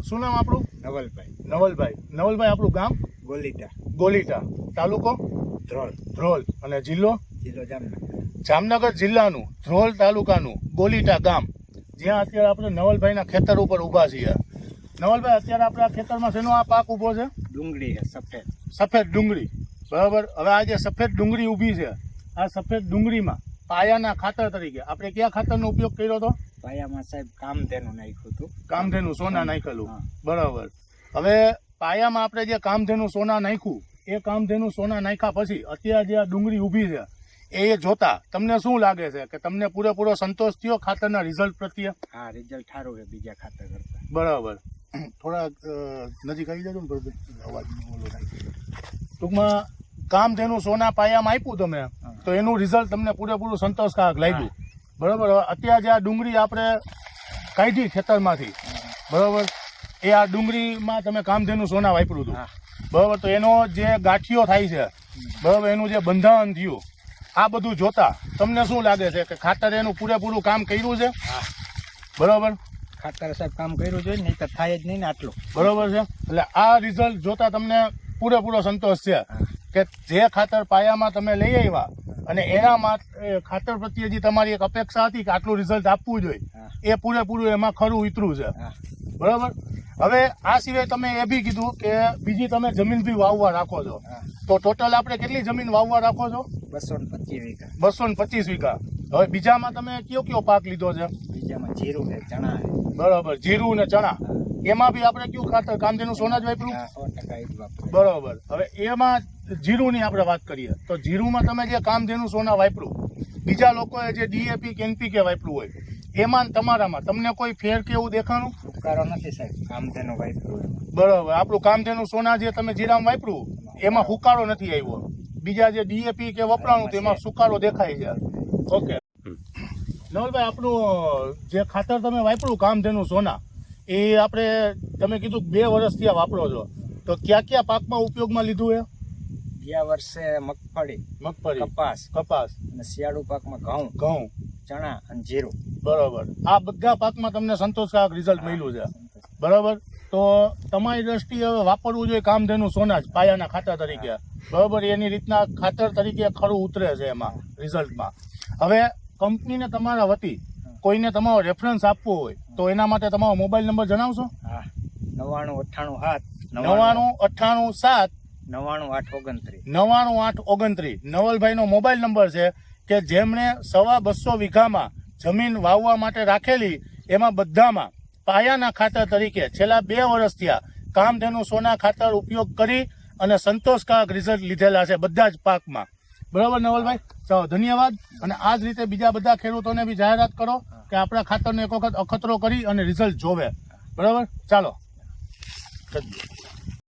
શું નામ આપણું? નવલભાઈ. નવલભાઈ આપણું ગામ? ગોલીટા. તાલુકો? ધ્રોલ. અને જિલ્લો? જામનગર જિલ્લાનું ધ્રોલ તાલુકાનું ગોલીટા ગામ, જ્યાં અત્યારે આપણે નવલભાઈના ખેતર ઉપર ઊભા છીએ. નવલભાઈ, અત્યારે આપણે આ ખેતરમાં શેનો આ પાક ઊભો છે? ડુંગળી. સફેદ ડુંગળી. બરાબર. હવે આ જે સફેદ ડુંગળી ઊભી છે, આ સફેદ ડુંગળીમાં પાયાના ખાતર તરીકે આપણે કયા ખાતરનો ઉપયોગ કર્યો હતો? પાયામાં સાહેબ કામધેનું નાખ્યું હતું. કામધેનું સોના નાખેલું. બરાબર. હવે પાયામાં આપણે જે કામધેનું સોના નાખ્યું, એ કામધેનું સોના નાખ્યા પછી અત્યારે જે આ ડુંગળી ઊભી છે એ જોતા તમને શું લાગે છે કે તમને પૂરેપૂરો સંતોષ થયો ખાતરના રિઝલ્ટ પ્રત્યે? હા, રિઝલ્ટ સારું છે બીજા ખાતર કરતા. બરાબર. થોડા નજીક આવી જજો ને, અવાજ ઓલો થાય. ટૂંકમાં કામધેનું સોના પાયામાં આપ્યું તમે, તો એનું રિઝલ્ટ તમને પૂરેપૂરું સંતોષકારક લાગ્યું. બરાબર. અત્યારે જે આ ડુંગળી આપણે કાઢી ખેતરમાંથી, બરાબર, એ આ ડુંગળીમાં તમે કામધેનું સોના વાપર્યું હતું. બરાબર. તો એનો જે ગાંઠિયો થાય છે, બરાબર, એનું જે બંધારણ થયું, આ બધું જોતા તમને શું લાગે છે કે ખાતર એનું પૂરેપૂરું કામ કર્યું છે? બરાબર. ખાતર સાહેબ કામ કર્યું જોઈએ, નહીં તો થાય જ નહીં ને આટલું. બરાબર છે. એટલે આ રિઝલ્ટ જોતા તમને પૂરેપૂરો સંતોષ છે કે જે ખાતર પાયામાં તમે લઈ આવ્યા અને એના માટે ખાતર પ્રત્યે જે તમારી એક અપેક્ષા હતી કે આટલું રિઝલ્ટ આપવું જોઈએ, એ પૂરેપૂરું એમાં ખરું ઉતર્યું છે. બરાબર. હવે આ સિવાય તમે એ બી કીધું કે બીજી તમે જમીન બી વાવવા રાખો છો, તો ટોટલ આપણે કેટલી જમીન વાવવા રાખો છો? 225 વીઘા. 225 વીઘા. હવે બીજામાં તમે કયો પાક લીધો છે? બીજામાં જીરું છે, ચણા છે. બરાબર. જીરું ને ચણા. એમાં બી આપણે કયું ખાતર? કામધેનું સોના જ વાપર્યું? 100% બરાબર. હવે એમાં જીરુંની આપણે વાત કરીએ તો જીરુંમાં તમે જે કામધેનું સોના વાપર્યું, બીજા લોકોએ જે ડીએપી કે એનપીકે વાપર્યું હોય, એમાં તમારામાં તમને કોઈ ફેર કે એવું દેખાણું? ઉકારો નથી સાહેબ, કામધેનું વાપર્યું. બરાબર. આપણું કામધેનું સોના જે તમે જીરામાં વાપર્યું એમાં હુકારો નથી આવ્યો. બીજા જે ડીએપી કે વપરાણું તેમાં સુકારો દેખાય છે. ઓકે નવલભાઈ, આપણું જે ખાતર તમે વાપર્યું કામધેનું સોના, એ આપણે તમે કીધું 2 વર્ષથી આ વાપરો છો, તો કયા પાકમાં ઉપયોગમાં લીધું? એ ગયા વર્ષે મગફળી, કપાસ અને શિયાળુ પાકમાં ઘઉં, ચણા અને જીરું. બરાબર. આ બધા પાકમાં તમને સંતોષકારક રિઝલ્ટ મળ્યું છે. બરાબર. તો તમારી દ્રષ્ટિએ હવે વાપરવું જોઈએ કામધેનું સોના જ પાયાના ખાતર તરીકે. બરાબર. એની રીતના ખાતર તરીકે ખરું ઉતરે છે એમાં રિઝલ્ટમાં. હવે કંપનીને તમારા વતી કોઈને તમારો રેફરન્સ આપવો હોય તો એના માટે તમારો મોબાઈલ નંબર જણાવશો? હા, 9998 7 99829. 99829 નવલભાઈનો મોબાઈલ નંબર છે કે જેમણે 250 વીઘામાં જમીન વાવવા માટે રાખેલી, એમાં બધામાં પાયાના ખાતર તરીકે છેલ્લા 2 વર્ષ થયા કામધેનું સોના ખાતર ઉપયોગ કરી અને સંતોષકારક રિઝલ્ટ લીધેલા છે બધા જ પાકમાં. બરાબર નવલભાઈ, ચાલો ધન્યવાદ. અને આ જ રીતે બીજા બધા ખેડૂતોને બી જાહેરાત કરો કે આપણા ખાતરનો એક વખત અખતરો કરી અને રિઝલ્ટ જોવે. બરાબર. ચાલો.